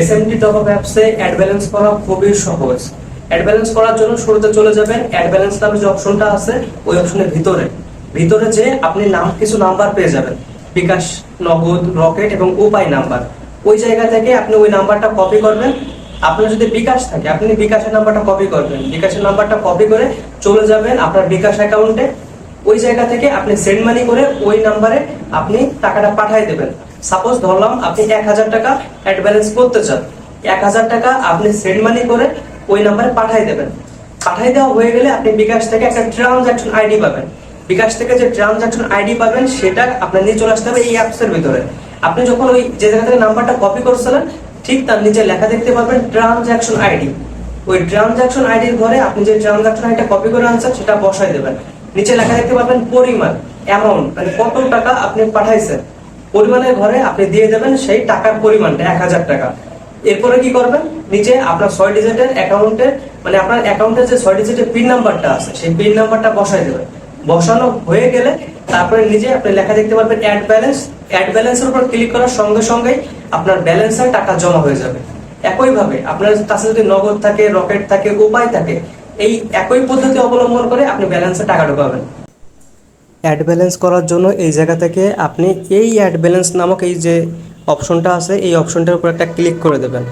SMT top up অ্যাপসে add balance করা খুবই সহজ। অ্যাড ব্যালেন্স করার জন্য শুরুতে চলে যাবেন অ্যাড ব্যালেন্স নামে যে অপশনটা আছে ওই অপশনের ভিতরে ভিতরে যে আপনি কিছু নাম্বার পেয়ে যাবেন, বিকাশ, নগদ, রকেট এবং উপায় নাম্বার। ওই জায়গা থেকে আপনি ওই নাম্বারটা কপি করবেন। আপনার যদি বিকাশ থাকে আপনি বিকাশের নাম্বারটা কপি করবেন, বিকাশের নাম্বারটা কপি করে চলে যাবেন আপনার বিকাশ অ্যাকাউন্টে। ওই জায়গা থেকে আপনি সেন্ড মানি করে ওই নাম্বারে আপনি টাকাটা পাঠিয়ে দেবেন। সাপোজ ধরলাম আপনি 1000 টাকা অ্যাড ব্যালেন্স করতে চান, 1000 টাকা আপনি সেন্ড মানি করে ওই নাম্বারে পাঠিয়ে দেবেন। পাঠিয়ে দেওয়া হয়ে গেলে আপনি বিকাশ থেকে একটা ট্রানজাকশন আইডি পাবেন। বিকাশ থেকে যে ট্রানজাকশন আইডি পাবেন সেটা আপনার নিয়ে চলে আসতে হবে এই অ্যাপসের ভিতরে। আপনি যখন ওই যে জায়গা থেকে নাম্বারটা কপি করছিলেন ঠিক তার নিচে লেখা দেখতে পাবেন ট্রানজাকশন আইডি। ওই ট্রানজাকশন আইডির ঘরে আপনি যে ট্রানজাকশন আইডিটা কপি করে আনছেন সেটা বসাই দেবেন। নিচে লেখা দেখতে পাবেন পরিমাণ, অ্যামাউন্ট, মানে কত টাকা আপনি পাঠাইছেন। পরিমাণের ঘরে আপনি দিয়ে দেবেন সেই টাকার পরিমাণটা 1000 টাকা। এরপরে কি করবেন, নিচে আপনার 6 ডিজিটের অ্যাকাউন্টের মানে আপনার অ্যাকাউন্টের যে 6 ডিজিটের পিন নাম্বারটা আছে সেই পিন নাম্বারটা বসাই দেবেন। বসানো হয়ে গেলে তারপরে নিজে আপনি লেখা দেখতে পারবেন অ্যাড ব্যালেন্স। অ্যাড ব্যালেন্সের উপর ক্লিক করার সঙ্গে সঙ্গেই আপনার ব্যালেন্সের টাকা জমা হয়ে যাবে। একইভাবে আপনার কাছে যদি নগদ থাকে, রকেট থাকে, উপায় থাকে, এই একই পদ্ধতি অবলম্বন করে আপনি ব্যালেন্সে টাকা ঢোকাবেন। অ্যাড ব্যালেন্স করার জন্য এই জায়গা থেকে আপনি এই অ্যাড ব্যালেন্স নামক এই যে অপশনটা আছে এই অপশনটার উপর একটা ক্লিক করে দেবেন।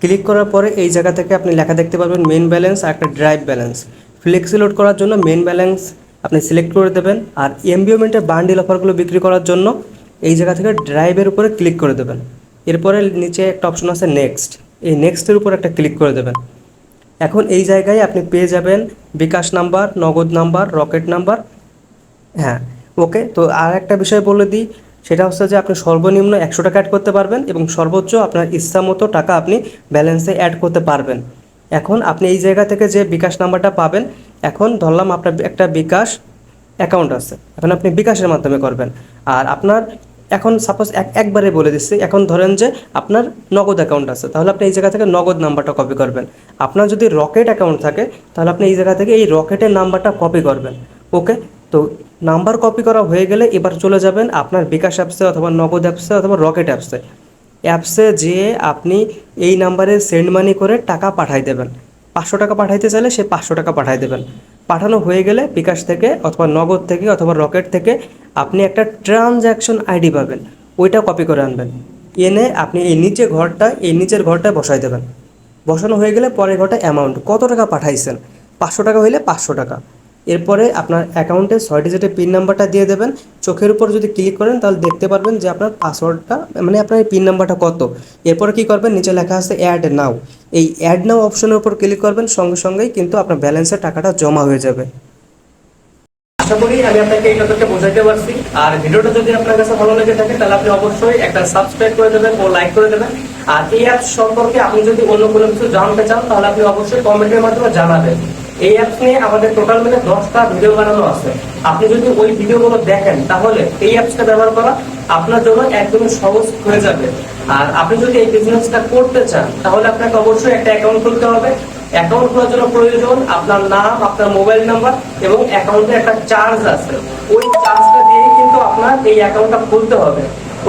ক্লিক করার পরে এই জায়গা থেকে আপনি লেখা দেখতে পারবেন মেন ব্যালেন্স আর একটা ড্রাইভ ব্যালেন্স। ফ্লেক্সি লোড করার জন্য মেন ব্যালেন্স আপনি সিলেক্ট করে দেবেন, আর এমবিওমেন্টের বান্ডিল অফারগুলো বিক্রি করার জন্য এই জায়গা থেকে ড্রাইভের উপরে ক্লিক করে দেবেন। এরপরে নিচে একটা অপশন আছে নেক্সট, এই নেক্সটের উপর একটা ক্লিক করে দেবেন। এখন এই জায়গায় আপনি পেয়ে যাবেন বিকাশ নাম্বার, নগদ নাম্বার, রকেট নাম্বার। হ্যাঁ, ওকে। তো আর একটা বিষয় বলে দিই, সেটা হচ্ছে যে আপনি সর্বনিম্ন 100 টাকা অ্যাড করতে পারবেন এবং সর্বোচ্চ আপনার ইচ্ছা মতো টাকা আপনি ব্যালেন্সে অ্যাড করতে পারবেন। এখন আপনি এই জায়গা থেকে যে বিকাশ নাম্বারটা পাবেন, এখন ধরলাম আপনার একটা বিকাশ অ্যাকাউন্ট আছে, এখন আপনি বিকাশের মাধ্যমে করবেন। আর আপনার এখন সাপোজ একবারে বলে দিচ্ছি, এখন ধরেন যে আপনার নগদ অ্যাকাউন্ট আছে, তাহলে আপনি এই জায়গা থেকে নগদ নাম্বারটা কপি করবেন। আপনার যদি রকেট অ্যাকাউন্ট থাকে তাহলে আপনি এই জায়গা থেকে এই রকেটের নাম্বারটা কপি করবেন। ওকে, তো নাম্বার কপি করা হয়ে গেলে এবার চলে যাবেন আপনার বিকাশ অ্যাপসে অথবা নগদ অ্যাপসে অথবা রকেট অ্যাপসে যেয়ে আপনি এই নাম্বারে সেন্ড মানি করে টাকা পাঠাই দেবেন। 500 টাকা পাঠাইতে চাইলে সে 500 টাকা পাঠাই দেবেন। পাঠানো হয়ে গেলে বিকাশ থেকে অথবা নগদ থেকে অথবা রকেট থেকে আপনি একটা ট্রানজ্যাকশন আইডি পাবেন, ওইটা কপি করে আনবেন। এনে আপনি এই নিচের ঘরটায় বসাই দেবেন। বসানো হয়ে গেলে পরের ঘরটা অ্যামাউন্ট কত টাকা পাঠাইছেন, 500 টাকা হইলে 500 টাকা। এরপরে আপনার অ্যাকাউন্টে 6 ডিজিটের পিন নাম্বারটা দিয়ে দেবেন। চোখের উপর যদি ক্লিক করেন তাহলে দেখতে পারবেন যে আপনার পাসওয়ার্ডটা মানে আপনার এই পিন নাম্বারটা কত। এরপরে কি করবেন, নিচে লেখা আছে অ্যাড নাও, এই অ্যাড নাও অপশনের উপর ক্লিক করবেন, সঙ্গে সঙ্গেই কিন্তু আপনার ব্যালেন্সের টাকাটা জমা হয়ে যাবে। আশা করি আমি আপনাকে এই টপিকটা বোঝাতে পারছি। আর ভিডিওটা যদি আপনার কাছে ভালো লেগে থাকে তাহলে আপনি অবশ্যই একটা সাবস্ক্রাইব করে দেবেন ও লাইক করে দেবেন। আর এই অ্যাপস সম্পর্কে আপনি যদি অন্য কোনো কিছু জানতে চান তাহলে আপনি অবশ্যই কমেন্টের মাধ্যমে জানাবেন। এই অ্যাপস নিয়ে আমাদের টোটাল মিলে 10টা ভিডিও বানানো আছে। আপনি যদি ওই ভিডিওগুলো দেখেন তাহলে এই অ্যাপসটা ব্যবহার করা আপনার জন্য একদমই সহজ হয়ে যাবে। আর আপনি যদি এই বিজনেসটা করতে চান তাহলে আপনাকে অবশ্যই একটা অ্যাকাউন্ট খুলতে হবে। অ্যাকাউন্ট খোলার জন্য প্রয়োজন আপনার নাম, আপনার মোবাইল নাম্বার এবং অ্যাকাউন্টে একটা চার্জ আছে, ওই চার্জটা দিয়ে কিন্তু আপনার এই অ্যাকাউন্টটা খুলতে হবে।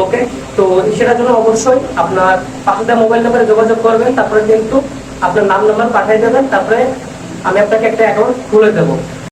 ওকে, তো সেটার জন্য অবশ্যই আপনার পাশের মোবাইল নাম্বারে যোগাযোগ করবেন, তারপরে কিন্তু আপনার নাম নাম্বার পাঠিয়ে দেবেন, তারপরে আমি আপনাকে একটা অ্যাকাউন্ট খুলে দেবো।